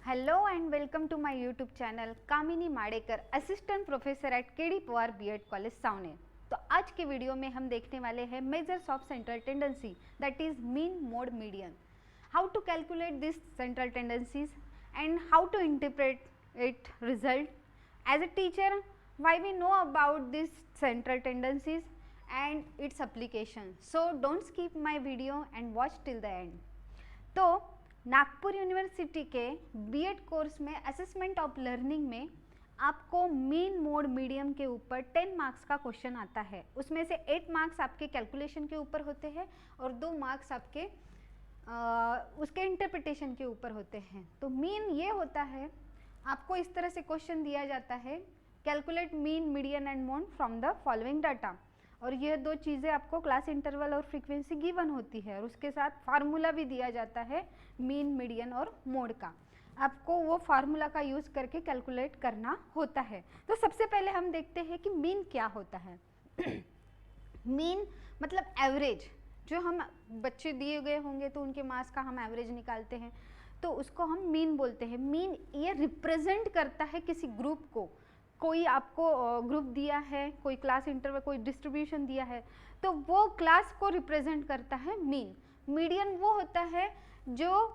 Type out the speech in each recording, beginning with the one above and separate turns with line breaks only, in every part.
Hello and welcome to my YouTube channel Kamini Madekar, assistant professor at KD Pawar BEd college Savner. तो आज के video में हम देखने वाले हैं measures of central tendency that is mean mode median, how to calculate this central tendencies and how to interpret it result as a teacher, why we know about this central tendencies and its application. So don't skip my video and watch till the end. तो Nagpur university के BEd course में assessment of learning में आपको mean mode medium के ऊपर 10 marks का question आता है। उसमें से 8 मार्क्स आपके कैलकुलेशन के ऊपर होते हैं और 2 मार्क्स आपके उसके इंटरप्रिटेशन के ऊपर होते हैं। तो मीन ये होता है, आपको इस तरह से क्वेश्चन दिया जाता है, calculate mean median and mode from the following data, और ये दो चीज़ें आपको क्लास इंटरवल और फ्रीक्वेंसी गिवन होती है और उसके साथ फार्मूला भी दिया जाता है मीन मीडियन और मोड का। आपको वो फार्मूला का यूज़ करके कैलकुलेट करना होता है। तो सबसे पहले हम देखते हैं कि मीन क्या होता है। मीन मतलब एवरेज, जो हम बच्चे दिए गए होंगे तो उनके मार्क्स का हम एवरेज निकालते हैं, तो उसको हम मीन बोलते हैं। मीन ये रिप्रेजेंट करता है किसी ग्रुप को। कोई आपको ग्रुप दिया है, कोई क्लास इंटरवल, कोई डिस्ट्रीब्यूशन दिया है, तो वो क्लास को रिप्रेजेंट करता है मीन। मीडियन वो होता है जो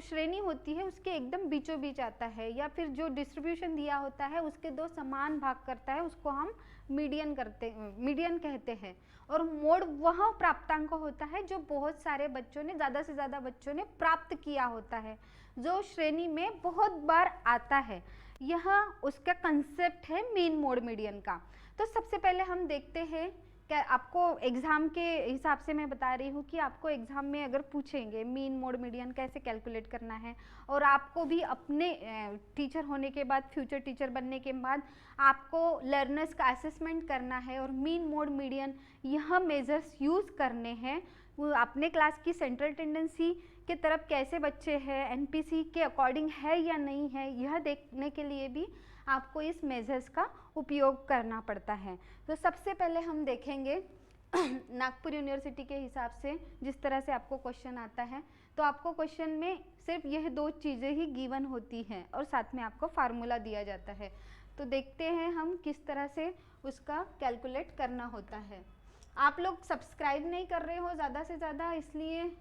श्रेणी होती है उसके एकदम बीचों बीच आता है, या फिर जो डिस्ट्रीब्यूशन दिया होता है उसके दो समान भाग करता है, उसको हम मीडियन कहते हैं। और मोड वह प्राप्तांक होता है जो बहुत सारे बच्चों ने, ज़्यादा से ज़्यादा बच्चों ने प्राप्त किया होता है, जो श्रेणी में बहुत बार आता है। यह उसका कंसेप्ट है मीन मोड मीडियन का। तो सबसे पहले हम देखते हैं, क्या आपको एग्ज़ाम के हिसाब से मैं बता रही हूँ कि आपको एग्ज़ाम में अगर पूछेंगे मीन मोड मीडियन कैसे कैलकुलेट करना है, और आपको भी अपने टीचर होने के बाद, फ्यूचर टीचर बनने के बाद आपको लर्नर्स का असेसमेंट करना है और मीन मोड मीडियन यह मेजर्स यूज़ करने हैं, वो अपने क्लास की सेंट्रल टेंडेंसी के तरफ कैसे बच्चे हैं, एनपीसी के अकॉर्डिंग है या नहीं है, यह देखने के लिए भी आपको इस मेजर्स का उपयोग करना पड़ता है। तो सबसे पहले हम देखेंगे नागपुर यूनिवर्सिटी के हिसाब से जिस तरह से आपको क्वेश्चन आता है, तो आपको क्वेश्चन में सिर्फ यह दो चीज़ें ही गिवन होती हैं और साथ में आपको फार्मूला दिया जाता है। तो देखते हैं हम किस तरह से उसका कैलकुलेट करना होता है। आप लोग सब्सक्राइब नहीं कर रहे हो ज़्यादा से ज़्यादा, इसलिए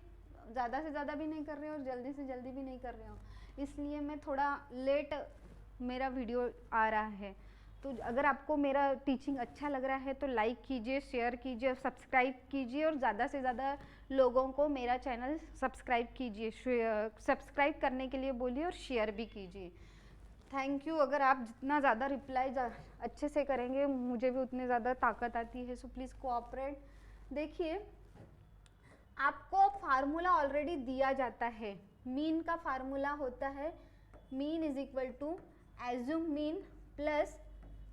ज़्यादा से ज़्यादा भी नहीं कर रहे हो और जल्दी से जल्दी भी नहीं कर रहे हो, इसलिए मैं थोड़ा लेट मेरा वीडियो आ रहा है। तो अगर आपको मेरा टीचिंग अच्छा लग रहा है तो लाइक कीजिए, शेयर कीजिए और सब्सक्राइब कीजिए, और ज़्यादा से ज़्यादा लोगों को मेरा चैनल सब्सक्राइब कीजिए, सब्सक्राइब करने के लिए बोलिए और शेयर भी कीजिए। Thank you. अगर आप जितना ज़्यादा रिप्लाई अच्छे से करेंगे मुझे भी उतने ज़्यादा ताकत आती है। So please cooperate. देखिए, आपको फार्मूला ऑलरेडी दिया जाता है। मीन का फार्मूला होता है mean is equal to assumed mean plus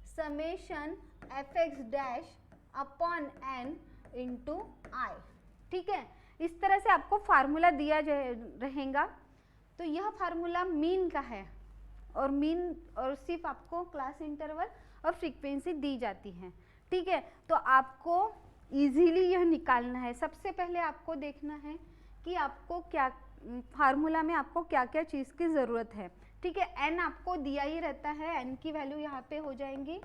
summation f x dash upon n into i. ठीक है, इस तरह से आपको फार्मूला दिया रहेगा। तो यह फार्मूला मीन का है और मीन, और सिर्फ आपको क्लास इंटरवल और फ्रीक्वेंसी दी जाती है। ठीक है, तो आपको इजीली यह निकालना है। सबसे पहले आपको देखना है कि आपको क्या फार्मूला में आपको क्या क्या चीज़ की ज़रूरत है। ठीक है, एन आपको दिया ही रहता है, एन की वैल्यू यहाँ पे हो जाएंगी,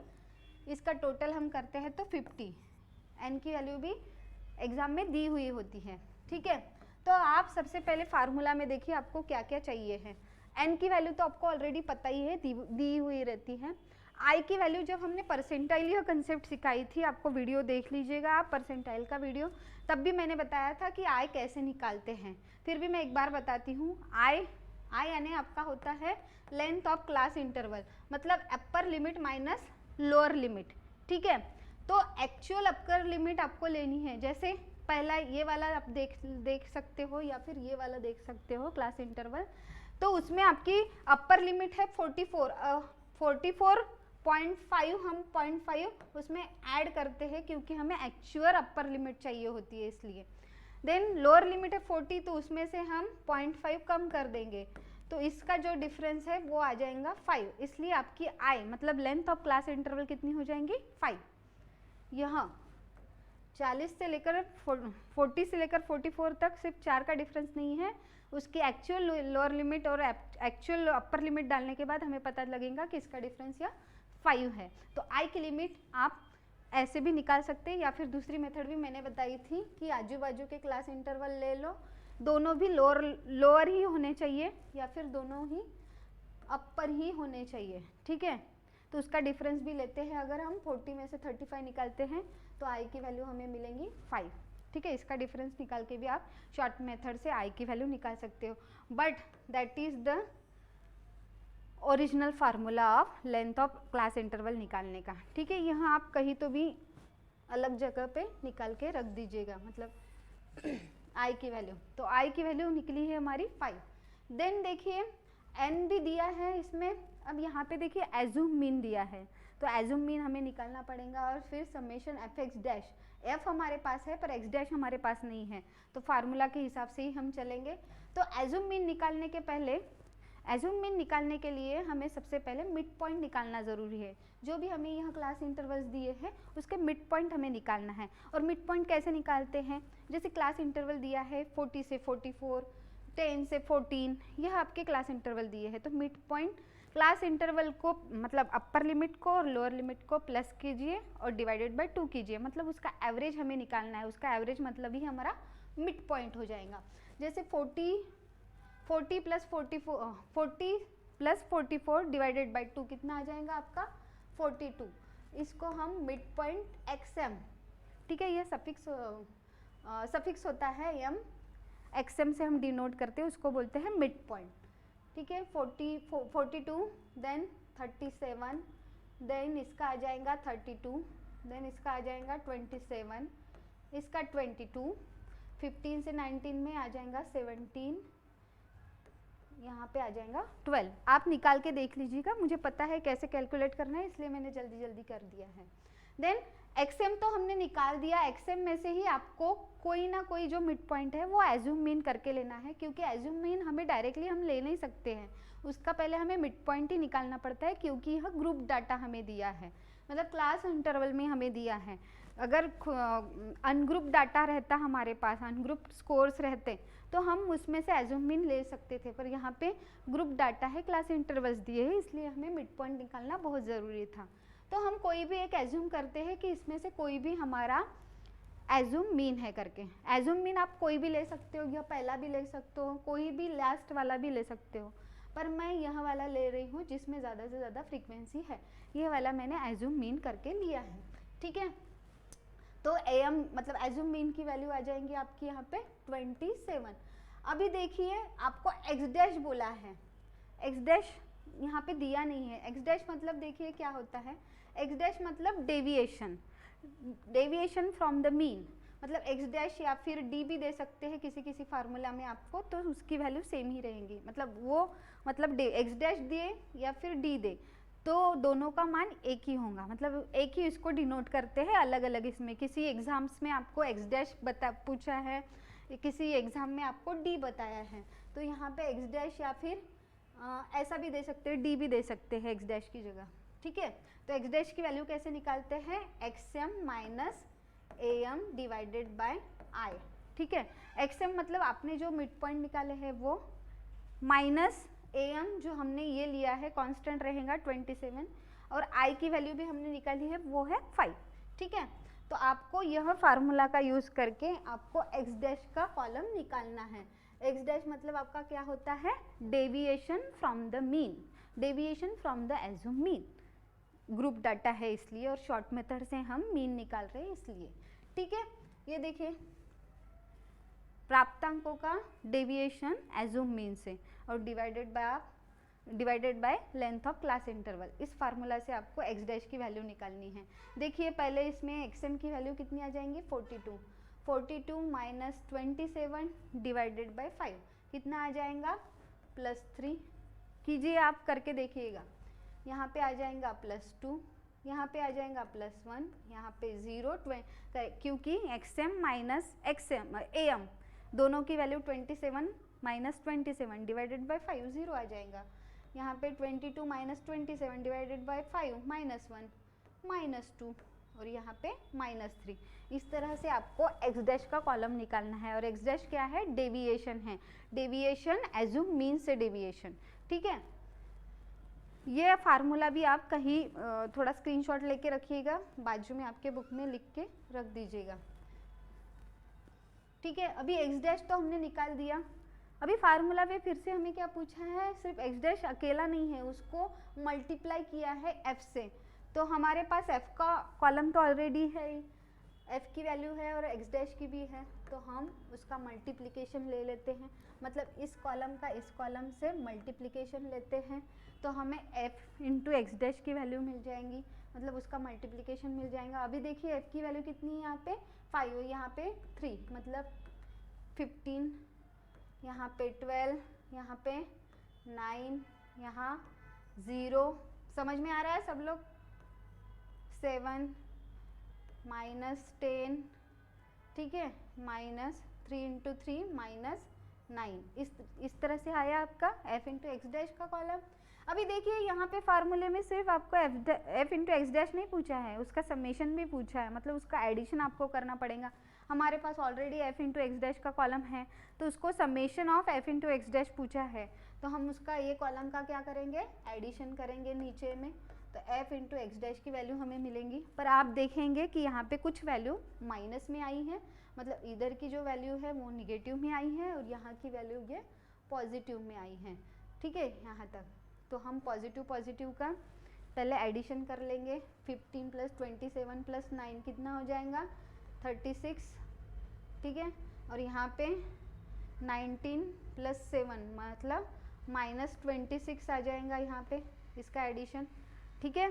इसका टोटल हम करते हैं तो 50। एन की वैल्यू भी एग्ज़ाम में दी हुई होती है। ठीक है, तो आप सबसे पहले फार्मूला में देखिए आपको क्या क्या चाहिए है। एन की वैल्यू तो आपको ऑलरेडी पता ही है, दी हुई रहती है। आई की वैल्यू जब हमने परसेंटाइल यह कंसेप्ट सिखाई थी, आपको वीडियो देख लीजिएगा आप परसेंटाइल का वीडियो, तब भी मैंने बताया था कि आई कैसे निकालते हैं। फिर भी मैं एक बार बताती हूँ। आई यानी आपका होता है लेंथ ऑफ क्लास इंटरवल, मतलब upper limit minus lower limit. ठीक है, तो एक्चुअल अपर लिमिट आपको लेनी है। जैसे पहला ये वाला आप देख सकते हो, या फिर ये वाला देख सकते हो क्लास इंटरवल, तो उसमें आपकी अपर लिमिट है 44.5। हम 0.5 उसमें ऐड करते हैं क्योंकि हमें एक्चुअल अपर लिमिट चाहिए होती है, इसलिए। देन लोअर लिमिट है 40, तो उसमें से हम 0.5 कम कर देंगे, तो इसका जो डिफरेंस है वो आ जाएगा 5। इसलिए आपकी आई मतलब लेंथ ऑफ क्लास इंटरवल कितनी हो जाएंगी, 5। यहाँ 40 से लेकर 40 से लेकर 44 तक सिर्फ 4 का डिफरेंस नहीं है, उसकी एक्चुअल लोअर लिमिट और एक्चुअल अपर लिमिट डालने के बाद हमें पता लगेगा कि इसका डिफरेंस या 5 है। तो आई की लिमिट आप ऐसे भी निकाल सकते हैं, या फिर दूसरी मेथड भी मैंने बताई थी कि आजू बाजू के क्लास इंटरवल ले लो, दोनों भी लोअर ही होने चाहिए या फिर दोनों ही अपर ही होने चाहिए, ठीक है। तो उसका डिफरेंस भी लेते हैं, अगर हम 40 में से 35 निकालते हैं तो आई की वैल्यू हमें मिलेंगी 5, ठीक है। इसका डिफरेंस निकाल के भी आप शॉर्ट मेथड से आई की वैल्यू निकाल सकते हो, but that is the original formula of length of class interval निकालने का, ठीक है। यहाँ आप कहीं तो भी अलग जगह पे निकाल के रख दीजिएगा, मतलब आई की वैल्यू। तो आई की वैल्यू निकली है हमारी 5। देन देखिए एन भी दिया है इसमें। अब यहाँ पे देखिए एज्यूम मीन दिया है, तो एज्यूम मीन हमें निकालना पड़ेगा, और फिर summation f x dash. F हमारे पास है पर एक्स डैश हमारे पास नहीं है, तो फार्मूला के हिसाब से ही हम चलेंगे। तो एज्यूम मीन निकालने के पहले, एज्यूम मीन निकालने के लिए हमें सबसे पहले मिड पॉइंट निकालना ज़रूरी है। जो भी हमें यहाँ क्लास इंटरवल्स दिए हैं उसके मिड पॉइंट हमें निकालना है। और मिड पॉइंट कैसे निकालते हैं, जैसे क्लास इंटरवल दिया है 40 से 44, 10 से 14, यह आपके क्लास इंटरवल दिए हैं। तो मिड पॉइंट क्लास इंटरवल को, मतलब अपर लिमिट को और लोअर लिमिट को प्लस कीजिए और डिवाइडेड बाय 2 कीजिए, मतलब उसका एवरेज हमें निकालना है। उसका एवरेज मतलब ही हमारा मिड पॉइंट हो जाएगा। जैसे 40 प्लस 44 डिवाइडेड बाई 2 कितना आ जाएगा आपका 42। इसको हम मिड पॉइंट एक्सएम, ठीक है, ये सफिक्स होता है एम, एक्सएम से हम डिनोट करते हैं, उसको बोलते हैं मिड पॉइंट, ठीक है। 42 देन 37, देन इसका आ जाएगा 32, देन इसका आ जाएगा 27, इसका 22, 15 से 19 में आ जाएगा 17, यहाँ पे आ जाएगा 12। आप निकाल के देख लीजिएगा, मुझे पता है कैसे कैलकुलेट करना है, इसलिए मैंने जल्दी जल्दी कर दिया है। देन एक्सएम तो हमने निकाल दिया, एक्सएम में से ही आपको कोई ना कोई जो मिड पॉइंट है वो एज्यूम मीन करके लेना है, क्योंकि एज्यूम मीन हमें डायरेक्टली हम ले नहीं सकते हैं, उसका पहले हमें मिड पॉइंट ही निकालना पड़ता है, क्योंकि यह ग्रुप डाटा हमें दिया है, मतलब क्लास इंटरवल में हमें दिया है। अगर अनग्रुप डाटा रहता हमारे पास, अनग्रुप स्कोर्स रहते तो हम उसमें से एज्यूम मीन ले सकते थे, पर यहाँ पे ग्रुप डाटा है, क्लास इंटरवल्स दिए हैं, इसलिए हमें मिड पॉइंट निकालना बहुत ज़रूरी था। तो हम कोई भी एक एज्यूम करते हैं कि इसमें से कोई भी हमारा एज्यूम मीन है करके। एज्यूम मीन आप कोई भी ले सकते हो, यह पहला भी ले सकते हो, कोई भी लास्ट वाला भी ले सकते हो, पर मैं यह वाला ले रही हूँ जिसमें ज़्यादा से ज़्यादा फ्रीक्वेंसी है, यह वाला मैंने एज्यूम मीन करके लिया है, ठीक है। तो एम मतलब एज्यूम मीन की वैल्यू आ जाएंगी आपकी यहाँ पे 27। अभी देखिए आपको एक्स डैश बोला है, एक्स डैश यहाँ पे दिया नहीं है। एक्स डैश मतलब देखिए क्या होता है, एक्स डैश मतलब deviation, deviation from the mean, मतलब एक्स डैश या फिर डी भी दे सकते हैं किसी किसी फार्मूला में आपको, तो उसकी वैल्यू सेम ही रहेंगी, मतलब वो मतलब एक्स डैश दिए या फिर डी दे तो दोनों का मान एक ही होगा, मतलब एक ही इसको डिनोट करते हैं अलग अलग। इसमें किसी एग्जाम्स में आपको एक्स डैश पूछा है, किसी एग्जाम में आपको डी बताया है, तो यहाँ पे एक्स डैश या फिर ऐसा भी दे सकते हैं, डी भी दे सकते हैं एक्स डैश की जगह, ठीक है। तो एक्स डैश की वैल्यू कैसे निकालते हैं, x m minus m divided by i, ठीक है। एक्सएम मतलब आपने जो मिड पॉइंट निकाले हैं वो, माइनस एम जो हमने ये लिया है कांस्टेंट रहेगा 27, और आई की वैल्यू भी हमने निकाली है वो है 5, ठीक है। तो आपको यह फार्मूला का यूज़ करके आपको एक्स डैश का कॉलम निकालना है। एक्स डैश मतलब आपका क्या होता है, deviation from the mean, deviation from the assume mean, group data है इसलिए, और शॉर्ट मेथड से हम मीन निकाल रहे हैं इसलिए, ठीक है। ये देखिए प्राप्तांकों का डेविएशन एज्यूम मीन से और divided by length of class interval, इस फार्मूला से आपको एक्स डैश की वैल्यू निकालनी है। देखिए पहले इसमें एक्सएम की वैल्यू कितनी आ जाएंगी 42 माइनस 27 डिवाइडेड बाय 5 कितना आ जाएगा +3, कीजिए आप करके देखिएगा, यहाँ पे आ जाएगा +2, यहाँ पे आ जाएगा +1, यहाँ पे 0, क्योंकि एक्सएम माइनस एक्सएम एम दोनों की वैल्यू 27 माइनस 27 डिवाइडेड बाय 5 0 आ जाएगा। यहाँ पे 22 माइनस 27 डिवाइडेड बाय 5 -1 -2 और यहाँ पे -3। इस तरह से आपको एक्स डैश का कॉलम निकालना है। और एक्स डैश क्या है? डेविएशन है। डेविएशन एज्यूम मीन से डेविएशन, ठीक है। ये फार्मूला भी आप कहीं थोड़ा स्क्रीनशॉट लेके रखिएगा, बाजू में आपके बुक में लिख के रख दीजिएगा, ठीक है। अभी एक्स डैश तो हमने निकाल दिया। अभी फार्मूला में फिर से हमें क्या पूछा है? सिर्फ एक्स डैश अकेला नहीं है, उसको मल्टीप्लाई किया है एफ से। तो हमारे पास एफ का कॉलम तो ऑलरेडी है, एफ की वैल्यू है और एक्स डैश की भी है, तो हम उसका मल्टीप्लिकेशन ले लेते हैं। मतलब इस कॉलम का इस कॉलम से मल्टीप्लिकेशन लेते हैं तो हमें एफ इंटू एक्स डैश की वैल्यू मिल जाएंगी, मतलब उसका मल्टीप्लिकेशन मिल जाएगा। अभी देखिए एफ की वैल्यू कितनी है? यहाँ पे 5, यहाँ पे 3, मतलब 15, यहाँ पे 12, यहाँ पे 9, यहाँ 0। समझ में आ रहा है सब लोग? 7 -10, ठीक है, -3 इंटू 3 -9। इस तरह से आया आपका f इंटू एक्स डैश का कॉलम। अभी देखिए यहाँ पे फार्मूले में सिर्फ आपको f इंटू एक्स डैश नहीं पूछा है, उसका समेशन भी पूछा है, मतलब उसका एडिशन आपको करना पड़ेगा। हमारे पास already f into x dash का कॉलम है, तो उसको summation of f into x dash पूछा है, तो हम उसका ये कॉलम का क्या करेंगे? एडिशन करेंगे नीचे में। तो f इंटू एक्स डैश की वैल्यू हमें मिलेंगी। पर आप देखेंगे कि यहाँ पे कुछ वैल्यू माइनस में आई है, मतलब इधर की जो वैल्यू है वो निगेटिव में आई है और यहाँ की वैल्यू ये पॉजिटिव में आई है, ठीक है, यहाँ तक। तो हम पॉजिटिव का पहले एडिशन कर लेंगे। 15 + 27 + 9 कितना हो जाएगा? 36, ठीक है। और यहाँ पे 19 + 7 मतलब -26 आ जाएगा यहाँ पे इसका एडिशन, ठीक है।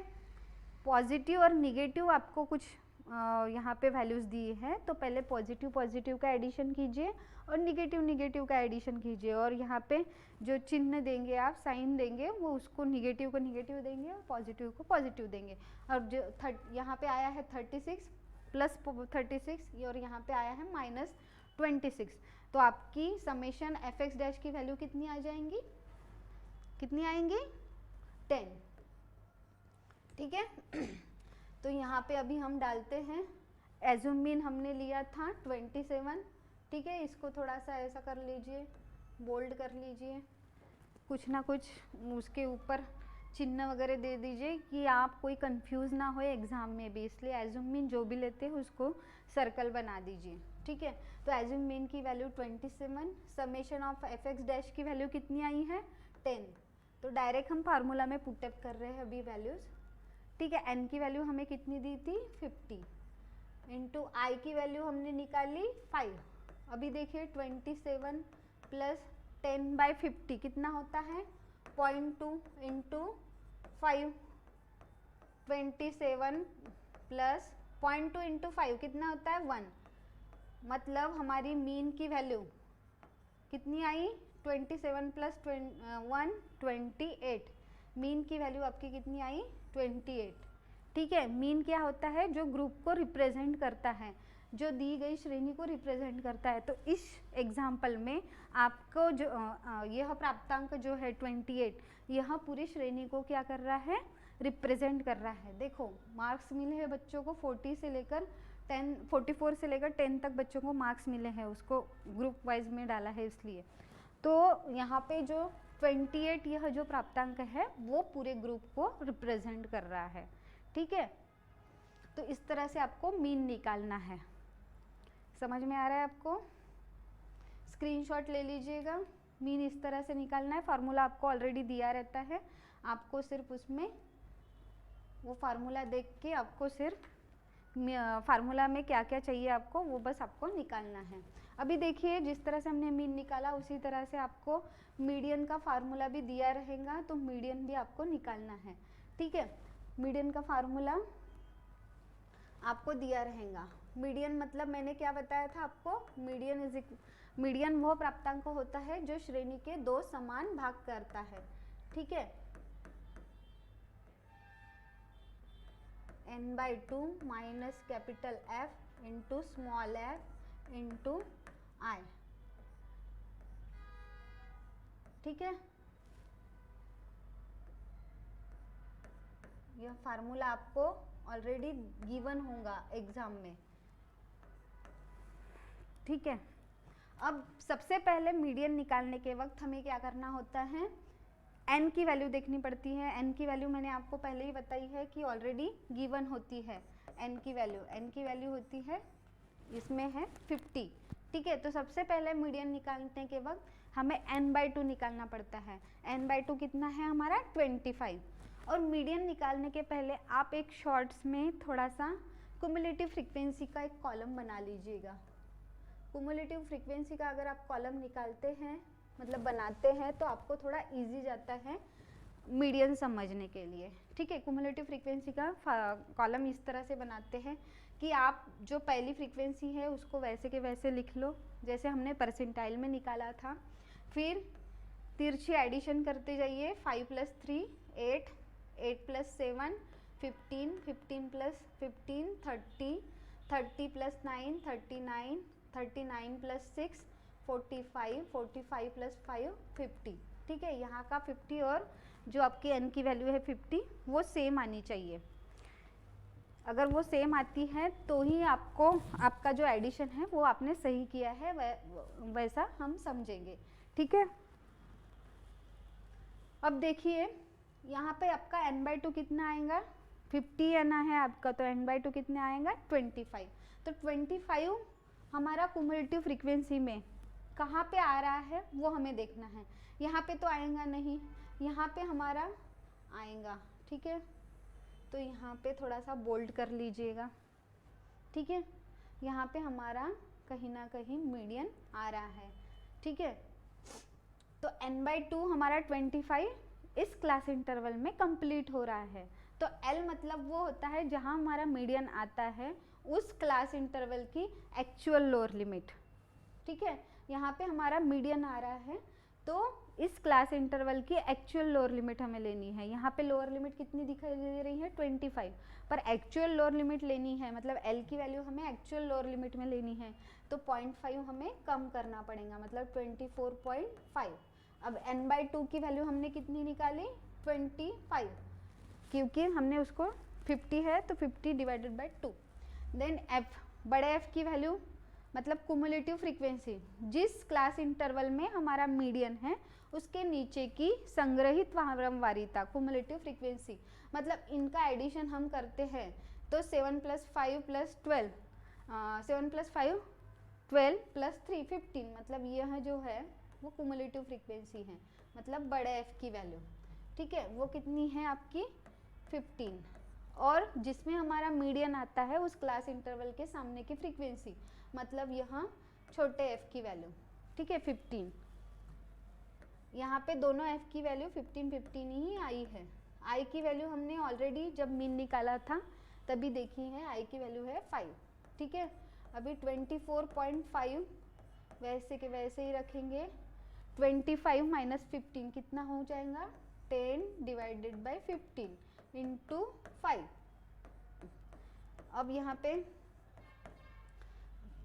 पॉजिटिव और निगेटिव आपको कुछ यहाँ पे वैल्यूज़ दिए हैं, तो पहले पॉजिटिव का एडिशन कीजिए और निगेटिव का एडिशन कीजिए। और यहाँ पे जो चिन्ह देंगे आप, साइन देंगे, वो उसको निगेटिव को निगेटिव देंगे और पॉजिटिव को पॉजिटिव देंगे। और जो यहाँ पे आया है 36 + 36 और यहाँ पे आया है -26, तो आपकी समेशन एफ एक्स डैश की वैल्यू कितनी आ जाएंगी? कितनी आएंगी? 10, ठीक है। तो यहाँ पे अभी हम डालते हैं, एज्यूम मीन हमने लिया था 27, ठीक है। इसको थोड़ा सा ऐसा कर लीजिए, बोल्ड कर लीजिए, कुछ ना कुछ उसके ऊपर चिन्ह वगैरह दे दीजिए कि आप कोई कंफ्यूज ना हो एग्जाम में भी, इसलिए एज्यूम मीन जो भी लेते हैं उसको सर्कल बना दीजिए, ठीक है। तो एज्यूम मीन की value 27, summation of F x dash की वैल्यू कितनी आई है? 10। तो डायरेक्ट हम फार्मूला में पुटअप कर रहे हैं अभी वैल्यूज़, ठीक है। n की वैल्यू हमें कितनी दी थी? 50, इंटू आई की वैल्यू हमने निकाली 5। अभी देखिए 27 + 10/50 कितना होता है? 0.2 इंटू 5, 27 + 0.2 इंटू 5 कितना होता है? 1। मतलब हमारी मीन की वैल्यू कितनी आई? 27 + 1 28। मीन की वैल्यू आपकी कितनी आई? 28, ठीक है। मीन क्या होता है? जो ग्रुप को रिप्रेजेंट करता है, जो दी गई श्रेणी को रिप्रेजेंट करता है। तो इस एग्जाम्पल में आपको जो यह प्राप्तांक जो है 28, यह पूरी श्रेणी को क्या कर रहा है? रिप्रेजेंट कर रहा है। देखो मार्क्स मिले हैं बच्चों को 44 से लेकर 10 तक बच्चों को मार्क्स मिले हैं, उसको ग्रुप वाइज में डाला है इसलिए। तो यहाँ पे जो 28 यह जो प्राप्तांक है वो पूरे ग्रुप को रिप्रेजेंट कर रहा है, ठीक है। तो इस तरह से आपको मीन निकालना है। समझ में आ रहा है आपको? स्क्रीनशॉट ले लीजिएगा। मीन इस तरह से निकालना है। फार्मूला आपको ऑलरेडी दिया रहता है, आपको सिर्फ उसमें वो फार्मूला देख के आपको सिर्फ फार्मूला में क्या क्या चाहिए आपको वो बस आपको निकालना है। अभी देखिए जिस तरह से हमने मीन निकाला उसी तरह से आपको मीडियन का फार्मूला भी दिया रहेगा, तो मीडियन भी आपको निकालना है, ठीक है। मीडियन का फार्मूला आपको दिया रहेगा। मीडियन मतलब मैंने क्या बताया था आपको? मीडियन वो प्राप्तांक होता है जो श्रेणी के 2 समान भाग करता है, ठीक है। n/2 minus capital F into small f into I, ठीक है। यह फार्मूला आपको ऑलरेडी गिवन होगा एग्जाम में, ठीक है। अब सबसे पहले मीडियन निकालने के वक्त हमें क्या करना होता है, n की वैल्यू देखनी पड़ती है। n की वैल्यू मैंने आपको पहले ही बताई है कि ऑलरेडी गिवन होती है। n की वैल्यू होती है, इसमें है 50, ठीक है। तो सबसे पहले मीडियन निकालने के वक्त हमें n/2 निकालना पड़ता है। n/2 कितना है हमारा 25। और मीडियन निकालने के पहले आप एक शॉर्ट्स में थोड़ा सा क्युमुलेटिव फ्रीक्वेंसी का एक कॉलम बना लीजिएगा। क्युमुलेटिव फ्रीक्वेंसी का अगर आप कॉलम निकालते हैं, मतलब बनाते हैं, तो आपको थोड़ा इजी जाता है मीडियन समझने के लिए, ठीक है। क्युमुलेटिव फ्रीक्वेंसी का कॉलम इस तरह से बनाते हैं कि आप जो पहली फ्रीक्वेंसी है उसको वैसे के वैसे लिख लो जैसे हमने परसेंटाइल में निकाला था। फिर तिरछी एडिशन करते जाइए, 5 + 3 8, 8 + 7 15, 15 + 15 30, 30 + 9 39, 39 + 6 45, 45 + 5 50, ठीक है। यहाँ का 50 और जो आपकी n की वैल्यू है 50 वो सेम आनी चाहिए। अगर वो सेम आती है तो ही आपको आपका जो एडिशन है वो आपने सही किया है, वैसा हम समझेंगे, ठीक है। अब देखिए यहाँ पे आपका n/2 कितना आएगा, 50 आना है आपका, तो n/2 कितना आएगा 25। तो 25 हमारा क्युमुलेटिव फ्रीक्वेंसी में कहाँ पे आ रहा है वो हमें देखना है। यहाँ पे तो आएगा नहीं, यहाँ पे हमारा आएगा, ठीक है। तो यहाँ पे थोड़ा सा बोल्ड कर लीजिएगा, ठीक है। यहाँ पे हमारा कहीं ना कहीं मीडियन आ रहा है, ठीक है। तो n/2 हमारा 25 इस क्लास इंटरवल में कंप्लीट हो रहा है। तो L मतलब वो होता है जहाँ हमारा मीडियन आता है उस क्लास इंटरवल की एक्चुअल लोअर लिमिट, ठीक है। यहाँ पे हमारा मीडियन आ रहा है तो इस क्लास इंटरवल की एक्चुअल लोअर लिमिट हमें लेनी है। यहाँ पे लोअर लिमिट कितनी दिखाई दे रही है 25, पर एक्चुअल लोअर लिमिट लेनी है, मतलब L की वैल्यू हमें एक्चुअल लोअर लिमिट में लेनी है, तो 0.5 हमें कम करना पड़ेगा, मतलब 24.5। अब n/2 की वैल्यू हमने कितनी निकाली 25, क्योंकि हमने उसको 50 है तो 50/2। देन f, बड़े f की वैल्यू मतलब क्युमुलेटिव फ्रीक्वेंसी, जिस क्लास इंटरवल में हमारा मीडियन है उसके नीचे की संग्रहित क्रमवारीता क्युमुलेटिव फ्रीक्वेंसी, मतलब इनका एडिशन हम करते हैं तो 7 + 5 + 12, 7 + 5 12 + 3 15, मतलब यह जो है वो क्युमुलेटिव फ्रीक्वेंसी है, मतलब बड़े f की वैल्यू, ठीक है। वो कितनी है आपकी 15, और जिसमें हमारा मीडियन आता है उस क्लास इंटरवल के सामने की फ्रीक्वेंसी, मतलब यहाँ छोटे f की वैल्यू, ठीक है 15। यहाँ पे दोनों f की वैल्यू 15 15 ही आई है। i की वैल्यू हमने ऑलरेडी जब मीन निकाला था तभी देखी है, i की वैल्यू है 5, ठीक है। अभी 24.5 वैसे के वैसे ही रखेंगे। 25 - 15 कितना हो जाएगा 10/15 × 5। अब यहाँ पे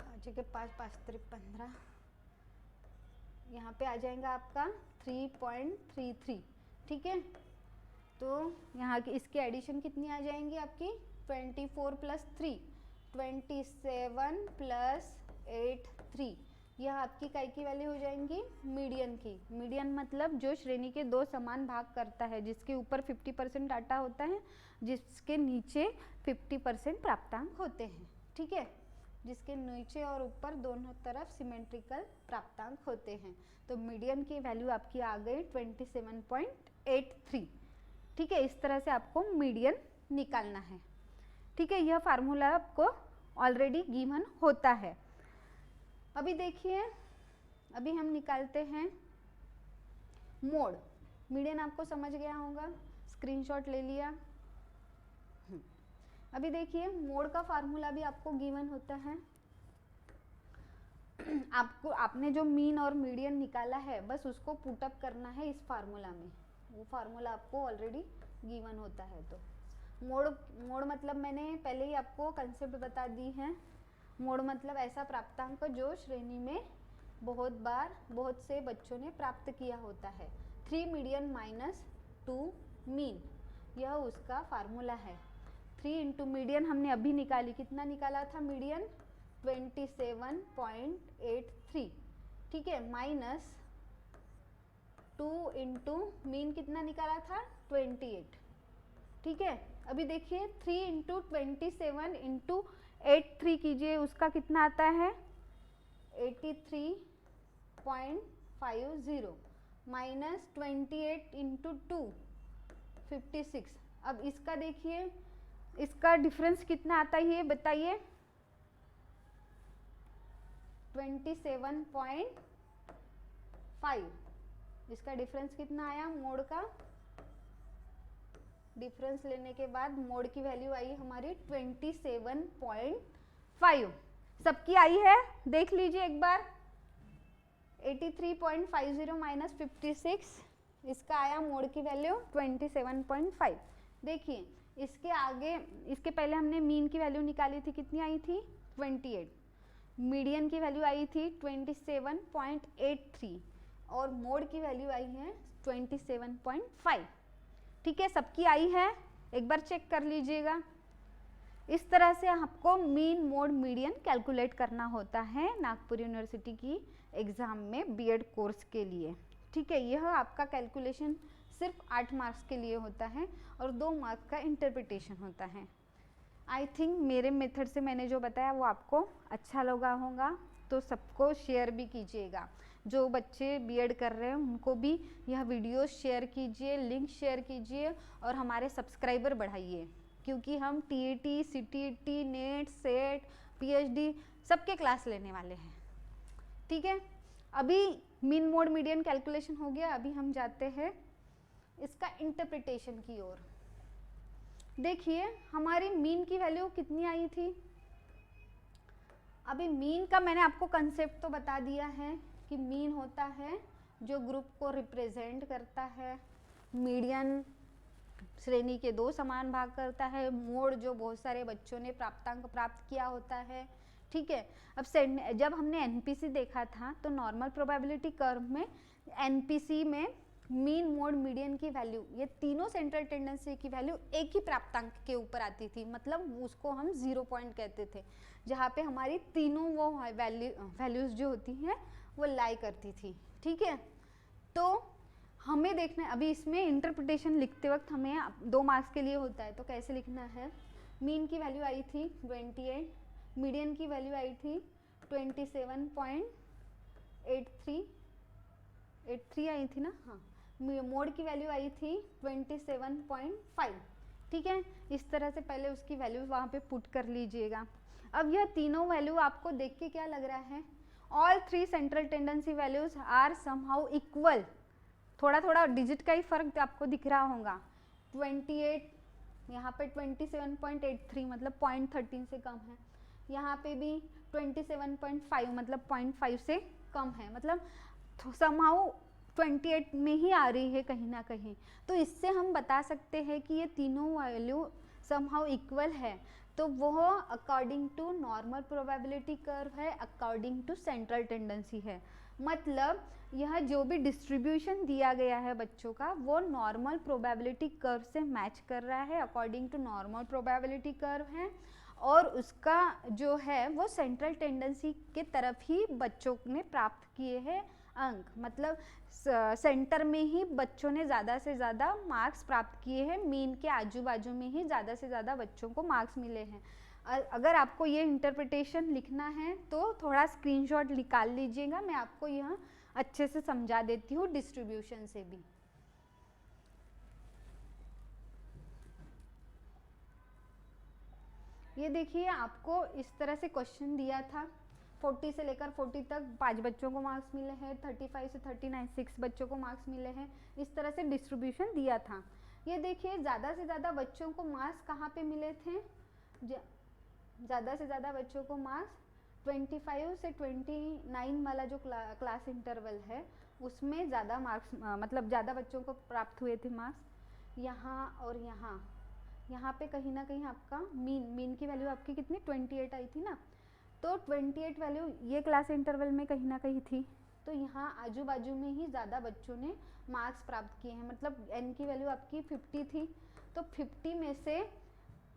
5 के 5 5 3 15, यहाँ पे आ जाएगा आपका 3.33, ठीक है। तो यहाँ की इसकी एडिशन कितनी आ जाएंगी आपकी 24 + 3 27 + 8 3, यह आपकी काय की वैल्यू हो जाएंगी मीडियन की। मीडियन मतलब जो श्रेणी के दो समान भाग करता है, जिसके ऊपर 50% डाटा होता है, जिसके नीचे 50% प्राप्तांक होते हैं, ठीक है। जिसके नीचे और ऊपर दोनों तरफ सिमेट्रिकल प्राप्तांक होते हैं। तो मीडियन की वैल्यू आपकी आ गई 27.83, ठीक है। इस तरह से आपको मीडियन निकालना है, ठीक है। यह फार्मूला आपको ऑलरेडी गिवन होता है। अभी देखिए, अभी हम निकालते हैं मोड। मीडियन आपको समझ गया होगा, स्क्रीनशॉट ले लिया। अभी देखिए मोड का फार्मूला भी आपको गिवन होता है। आपने जो मीन और मीडियन निकाला है बस उसको पुटअप करना है इस फार्मूला में, वो फार्मूला आपको ऑलरेडी गिवन होता है। तो मोड मतलब मैंने पहले ही आपको कंसेप्ट बता दी है। मोड मतलब ऐसा प्राप्तांक जो श्रेणी में बहुत से बच्चों ने प्राप्त किया होता है। 3 मीडियन - 2 मीन, यह उसका फार्मूला है। 3 इंटू मीडियन हमने अभी निकाली, कितना निकाला था मीडियन 27.83, ठीक है, माइनस 2 इंटू मीन कितना निकाला था 28, ठीक है। अभी देखिए 3 इंटू 27 इंटू 83 कीजिए, उसका कितना आता है 83.50 माइनस 28 इंटू 2 56। अब इसका देखिए, इसका डिफरेंस कितना आता है ये बताइए 27.5, इसका डिफरेंस कितना आया, मोड का डिफरेंस लेने के बाद मोड की वैल्यू आई हमारी 27.5, सबकी आई है, देख लीजिए एक बार 83.50 माइनस 56, इसका आया मोड की वैल्यू 27.5। देखिए इसके आगे, इसके पहले हमने मीन की वैल्यू निकाली थी, कितनी आई थी 28, मीडियन की वैल्यू आई थी 27.83 और मोड की वैल्यू आई है 27.5, ठीक है, सबकी आई है, एक बार चेक कर लीजिएगा। इस तरह से आपको मीन मोड मीडियन कैलकुलेट करना होता है नागपुर यूनिवर्सिटी की एग्ज़ाम में बीएड कोर्स के लिए, ठीक है। यह आपका कैलकुलेशन सिर्फ 8 मार्क्स के लिए होता है और 2 मार्क्स का इंटरप्रिटेशन होता है। आई थिंक मेरे मेथड से मैंने जो बताया वो आपको अच्छा लगा होगा, तो सबको शेयर भी कीजिएगा, जो बच्चे बीएड कर रहे हैं उनको भी यह वीडियो शेयर कीजिए, लिंक शेयर कीजिए और हमारे सब्सक्राइबर बढ़ाइए, क्योंकि हम TET, CTET, net, set, PhD सबके क्लास लेने वाले हैं, ठीक है। अभी मीन मोड मीडियन कैलकुलेशन हो गया, अभी हम जाते हैं इसका इंटरप्रिटेशन की ओर। देखिए हमारी मीन की वैल्यू कितनी आई थी, अभी मीन का मैंने आपको कंसेप्ट तो बता दिया है कि मीन होता है जो ग्रुप को रिप्रेजेंट करता है, मीडियन श्रेणी के 2 समान भाग करता है, मोड जो बहुत सारे बच्चों ने प्राप्तांक प्राप्त किया होता है, ठीक है। अब जब हमने एनपीसी देखा था तो नॉर्मल प्रोबेबिलिटी कर्व में एनपीसी में मीन मोड मीडियन की वैल्यू, ये तीनों सेंट्रल टेंडेंसी की वैल्यू एक ही प्राप्तांक के ऊपर आती थी, मतलब उसको हम 0 पॉइंट कहते थे, जहाँ पे हमारी तीनों वो वैल्यूज जो होती हैं वो लाई करती थी, ठीक है। तो हमें देखना है, अभी इसमें इंटरप्रिटेशन लिखते वक्त हमें 2 मार्क्स के लिए होता है, तो कैसे लिखना है, मीन की वैल्यू आई थी 28, मीडियन की वैल्यू आई थी 27.83 आई थी ना, हाँ, मोड की वैल्यू आई थी 27.5, ठीक है। इस तरह से पहले उसकी वैल्यू वहाँ पे पुट कर लीजिएगा। अब यह तीनों वैल्यू आपको देख के क्या लग रहा है, all 3 central tendency values are somehow equal, थोड़ा थोड़ा डिजिट का ही फर्क आपको दिख रहा होगा, 28 यहाँ पे 27.83 मतलब 0.13 से कम है, यहाँ पे भी 27.5 मतलब 0.5 से कम है, मतलब समहाउ 28 में ही आ रही है कहीं ना कहीं। तो इससे हम बता सकते हैं कि ये तीनों वैल्यू समहाउ इक्वल है, तो वो according to normal probability curve है, अकॉर्डिंग टू सेंट्रल टेंडेंसी है, मतलब यह जो भी डिस्ट्रीब्यूशन दिया गया है बच्चों का वो नॉर्मल प्रोबेबिलिटी कर्व से मैच कर रहा है, according to normal probability curve है, और उसका जो है वो सेंट्रल टेंडेंसी के तरफ ही बच्चों ने प्राप्त किए हैं अंक, मतलब सेंटर में ही बच्चों ने ज़्यादा से ज़्यादा मार्क्स प्राप्त किए हैं, मीन के आजू बाजू में ही ज़्यादा से ज़्यादा बच्चों को मार्क्स मिले हैं। अगर आपको ये इंटरप्रिटेशन लिखना है तो थोड़ा स्क्रीनशॉट निकाल लीजिएगा, मैं आपको यह अच्छे से समझा देती हूँ डिस्ट्रीब्यूशन से भी। ये देखिए आपको इस तरह से क्वेश्चन दिया था, 40 से लेकर 40 तक 5 बच्चों को मार्क्स मिले हैं, 35 से 39 6 बच्चों को मार्क्स मिले हैं, इस तरह से डिस्ट्रीब्यूशन दिया था। ये देखिए ज़्यादा से ज़्यादा बच्चों को मार्क्स कहाँ पे मिले थे, ज़्यादा से ज़्यादा बच्चों को मार्क्स 25 से 29 वाला जो क्लास इंटरवल है उसमें ज़्यादा मार्क्स, मतलब ज़्यादा बच्चों को प्राप्त हुए थे मार्क्स, यहाँ और यहाँ पे कहीं ना कहीं आपका मीन की वैल्यू आपकी कितनी 28 आई थी ना, तो 28 वैल्यू ये क्लास इंटरवल में कहीं ना कहीं थी, तो यहाँ आजू बाजू में ही ज़्यादा बच्चों ने मार्क्स प्राप्त किए हैं, मतलब एन की वैल्यू आपकी 50 थी, तो 50 में से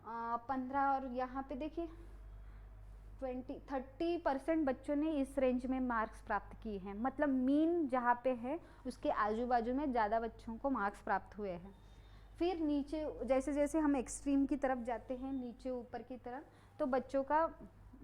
15 और यहाँ पे देखिए 30% बच्चों ने इस रेंज में मार्क्स प्राप्त किए हैं, मतलब मीन जहाँ पे है उसके आजू बाजू में ज़्यादा बच्चों को मार्क्स प्राप्त हुए हैं। फिर नीचे जैसे जैसे हम एक्सट्रीम की तरफ जाते हैं, नीचे ऊपर की तरफ, तो बच्चों का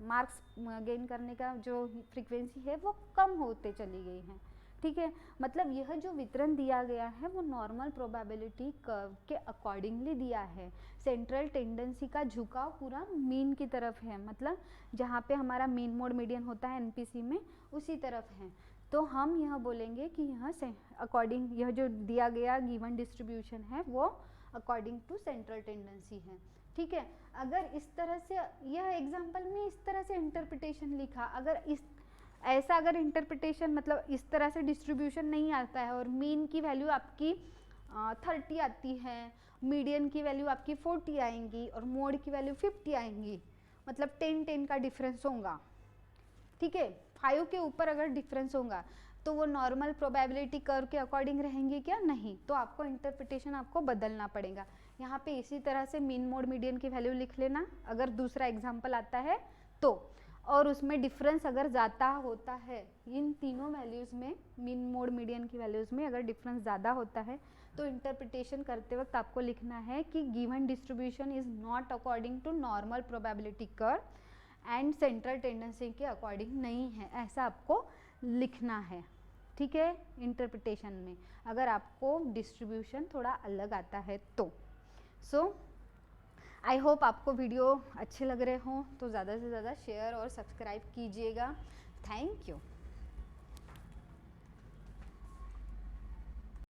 मार्क्स गेन करने का जो फ्रीक्वेंसी है वो कम होते चली गई है। ठीक है, मतलब यह जो वितरण दिया गया है वो नॉर्मल प्रोबेबिलिटी कर्व के अकॉर्डिंगली दिया है। सेंट्रल टेंडेंसी का झुकाव पूरा मीन की तरफ है, मतलब जहाँ पे हमारा मीन मोड मीडियन होता है एनपीसी में उसी तरफ है। तो हम यह बोलेंगे कि यह अकॉर्डिंग यह जो दिया गया गिवन डिस्ट्रीब्यूशन है वो अकॉर्डिंग टू सेंट्रल टेंडेंसी है। ठीक है, अगर इस तरह से यह एग्जाम्पल में इस तरह से इंटरप्रिटेशन लिखा, अगर इस ऐसा अगर इंटरप्रिटेशन मतलब इस तरह से डिस्ट्रीब्यूशन नहीं आता है और मीन की वैल्यू आपकी 30 आती है, मीडियन की वैल्यू आपकी 40 आएंगी और मोड की वैल्यू 50 आएंगी, मतलब 10 का डिफरेंस होगा। ठीक है, 5 के ऊपर अगर डिफरेंस होगा तो वो नॉर्मल प्रोबेबिलिटी कर्व के अकॉर्डिंग रहेंगे क्या? नहीं, तो आपको इंटरप्रिटेशन आपको बदलना पड़ेगा। यहाँ पे इसी तरह से मीन मोड मीडियन की वैल्यू लिख लेना अगर दूसरा एग्जाम्पल आता है तो, और उसमें डिफरेंस अगर ज़्यादा होता है इन तीनों वैल्यूज़ में, मीन मोड मीडियन की वैल्यूज़ में अगर डिफरेंस ज़्यादा होता है तो इंटरप्रिटेशन करते वक्त आपको लिखना है कि given distribution is not according to normal probability curve and central tendency के अकॉर्डिंग नहीं है, ऐसा आपको लिखना है। ठीक है, इंटरप्रिटेशन में अगर आपको डिस्ट्रीब्यूशन थोड़ा अलग आता है तो। सो आई होप आपको वीडियो अच्छे लग रहे हों, तो ज़्यादा से ज़्यादा शेयर और सब्सक्राइब कीजिएगा। Thank you.